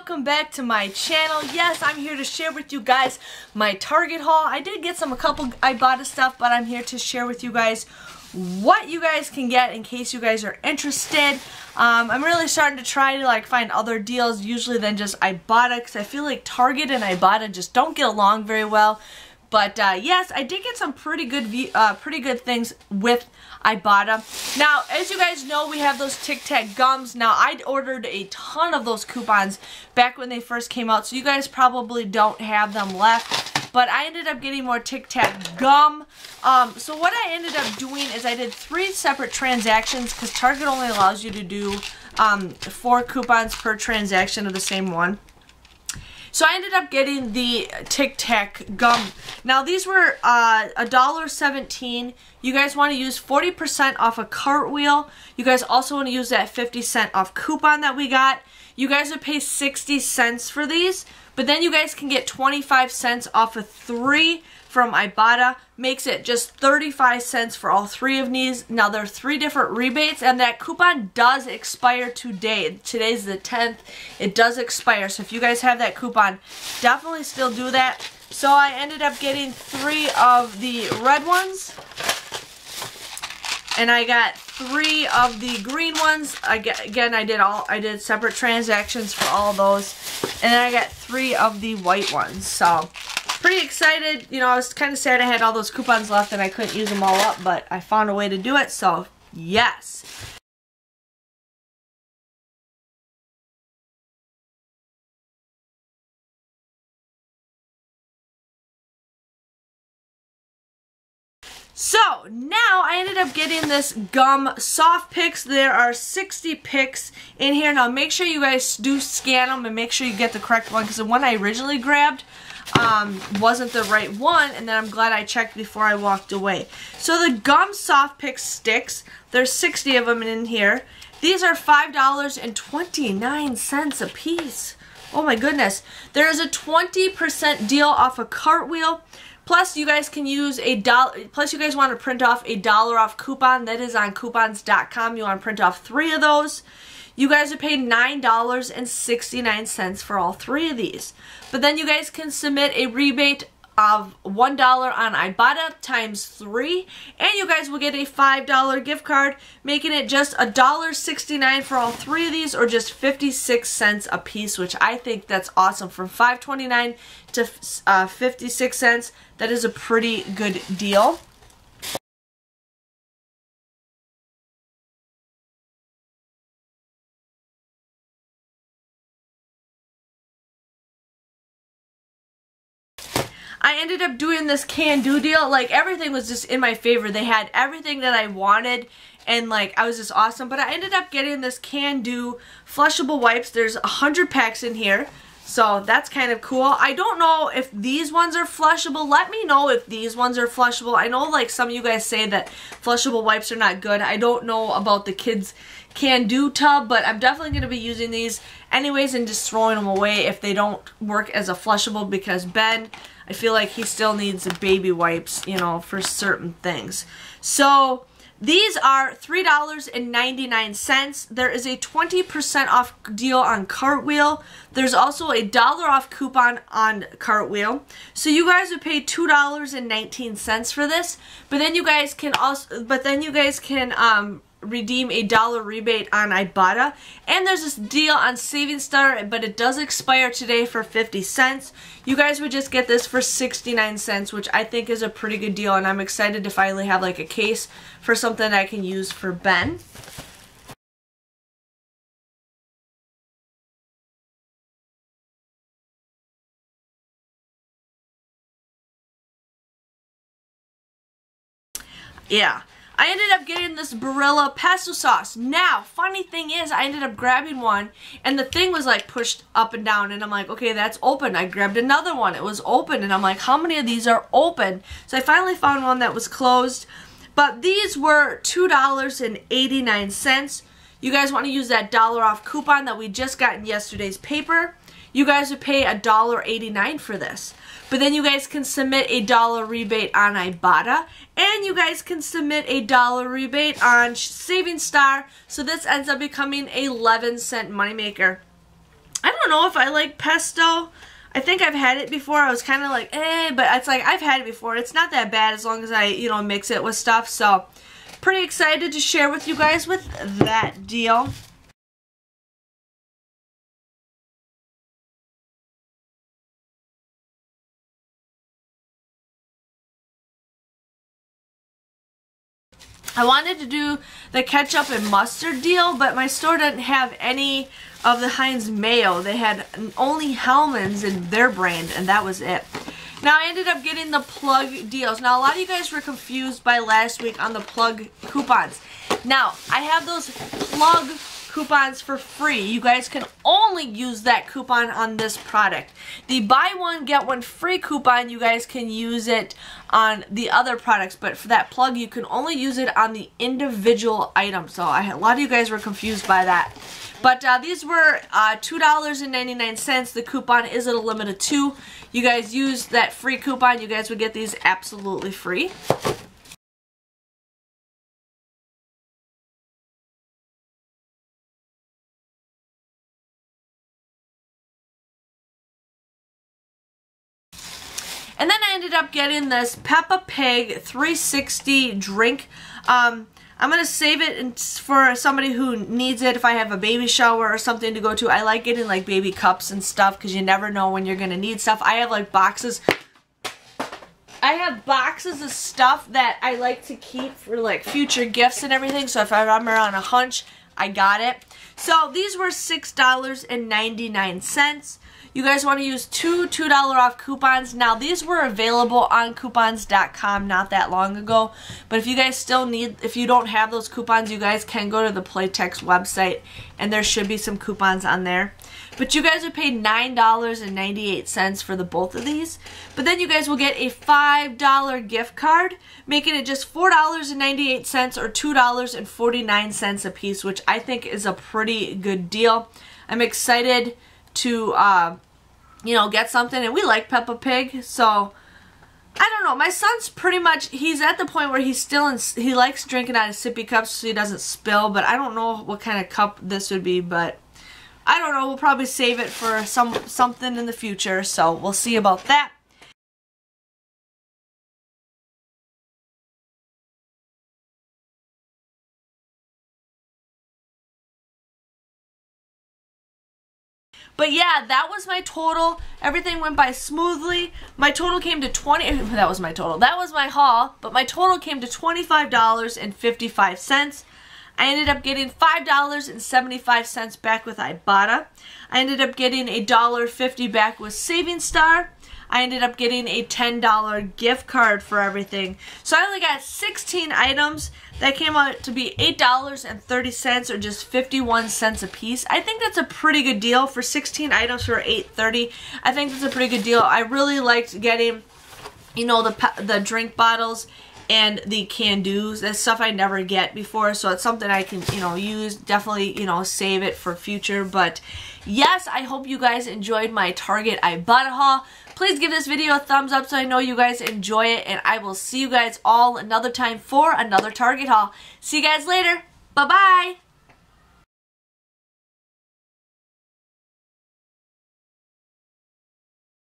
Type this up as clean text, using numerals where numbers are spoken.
welcome back to my channel. Yes, I'm here to share with you guys my Target haul. I did get a couple Ibotta stuff, but I'm here to share with you guys what you guys can get in case you guys are interested. I'm really starting to try to find other deals usually than just Ibotta, because I feel like Target and Ibotta just don't get along very well. But yes, I did get some pretty good things with Ibotta. Now, as you guys know, we have those Tic Tac gums. Now, I ordered a ton of those coupons back when they first came out, so you guys probably don't have them left. But I ended up getting more Tic Tac gum. So what I ended up doing is I did 3 separate transactions, because Target only allows you to do 4 coupons per transaction of the same one. So I ended up getting the Tic Tac gum. Now these were $1.17. You guys want to use 40% off a Cartwheel. You guys also want to use that 50-cent off coupon that we got. You guys would pay 60 cents for these, but then you guys can get 25 cents off of 3 from Ibotta. Makes it just 35 cents for all 3 of these. Now there are 3 different rebates, and that coupon does expire today. Today's the 10th. It does expire, so if you guys have that coupon, definitely still do that. So I ended up getting 3 of the red ones, and I got 3 of the green ones. Again, I did separate transactions for all of those, and then I got 3 of the white ones. So pretty excited. You know, I was kind of sad I had all those coupons left and I couldn't use them all up, but I found a way to do it, so yes. So now I ended up getting this gum soft picks. There are 60 picks in here. Now make sure you guys do scan them and make sure you get the correct one, because the one I originally grabbed wasn't the right one, and then I'm glad I checked before I walked away. So the gum soft pick sticks, there's 60 of them in here. These are $5.29 a piece. Oh my goodness. There is a 20% deal off a Cartwheel. Plus, you guys can use $1. Plus, you guys want to print off a $1 off coupon. That is on coupons.com. You want to print off 3 of those. You guys are paid $9.69 for all 3 of these. But then you guys can submit a rebate of $1 on Ibotta times 3, and you guys will get a $5 gift card, making it just $1.69 for all 3 of these, or just 56 cents a piece, which I think that's awesome. From $5.29 to 56 cents, that is a pretty good deal. I ended up doing this Kandoo deal. Everything was just in my favor. They had everything that I wanted, and I was just awesome. But I ended up getting this Kandoo flushable wipes. There's 100 packs in here, so that's kind of cool. I don't know if these ones are flushable. Let me know if these ones are flushable. I know some of you guys say that flushable wipes are not good. I don't know about the kids' Kandoo tub, but I'm definitely going to be using these anyways and just throwing them away if they don't work as a flushable, because Ben, I feel like he still needs the baby wipes, you know, for certain things. So these are $3.99. There is a 20% off deal on Cartwheel. There's also a $1 off coupon on Cartwheel. So you guys would pay $2.19 for this. But then you guys can redeem a $1 rebate on Ibotta. And there's this deal on Saving Star, but it does expire today for 50 cents. You guys would just get this for 69 cents, which I think is a pretty good deal, and I'm excited to finally have a case for something I can use for Ben. Yeah. I ended up getting this Barilla pesto sauce. Now, funny thing is, I ended up grabbing one, and the thing was pushed up and down, and I'm like, okay, that's open. I grabbed another one. It was open, and I'm like, how many of these are open? So I finally found one that was closed, but these were $2.89. You guys want to use that $1 off coupon that we just got in yesterday's paper. You guys would pay $1.89 for this. But then you guys can submit a $1 rebate on Ibotta, and you guys can submit a $1 rebate on Saving Star, so this ends up becoming a 11-cent moneymaker. I don't know if I like pesto. I think I've had it before. I was kind of like, but it's like I've had it before. It's not that bad as long as I, you know, mix it with stuff. So, pretty excited to share with you guys with that deal. I wanted to do the ketchup and mustard deal, but my store didn't have any of the Heinz mayo. They had only Hellmann's in their brand, and that was it. Now, I ended up getting the plug deals. Now, a lot of you guys were confused by last week on the plug coupons. Now, I have those plug coupons for free. You guys can only use that coupon on this product. The buy one get one free coupon, you guys can use it on the other products, but for that plug you can only use it on the individual item. So a lot of you guys were confused by that. But these were $2.99. The coupon is at a limit of 2. You guys use that free coupon, you guys would get these absolutely free. And then I ended up getting this Peppa Pig 360 drink. I'm going to save it for somebody who needs it if I have a baby shower or something to go to. I like getting like baby cups and stuff because you never know when you're going to need stuff. I have like boxes. I have boxes of stuff that I like to keep for like future gifts and everything. So if I'm on a hunch, I got it. So these were $6.99. You guys want to use two $2 off coupons. Now these were available on coupons.com not that long ago, but if you guys still need, if you don't have those coupons, you guys can go to the Playtex website and there should be some coupons on there. But you guys would pay $9.98 for the both of these. But then you guys will get a $5 gift card, making it just $4.98 or $2.49 a piece, which I think is a pretty good deal. I'm excited to, you know, get something, and we like Peppa Pig, so I don't know. My son's pretty much, he's at the point where he's still he likes drinking out of sippy cups so he doesn't spill, but I don't know what kind of cup this would be, but I don't know. We'll probably save it for something in the future, so we'll see about that. But yeah, that was my total. Everything went by smoothly. My total came to that was my total. That was my haul, but my total came to $25.55. I ended up getting $5.75 back with Ibotta. I ended up getting $1.50 back with Saving Star. I ended up getting a $10 gift card for everything. So I only got 16 items. That came out to be $8.30 or just 51 cents a piece. I think that's a pretty good deal for 16 items for $8.30. I think that's a pretty good deal. I really liked getting, you know, the drink bottles and the Kandoos. That's stuff I never get before, so it's something I can, you know, use. Definitely, you know, save it for future. But yes, I hope you guys enjoyed my Target Ibotta haul. Please give this video a thumbs up so I know you guys enjoy it, and I will see you guys all another time for another Target haul. See you guys later. Bye-bye.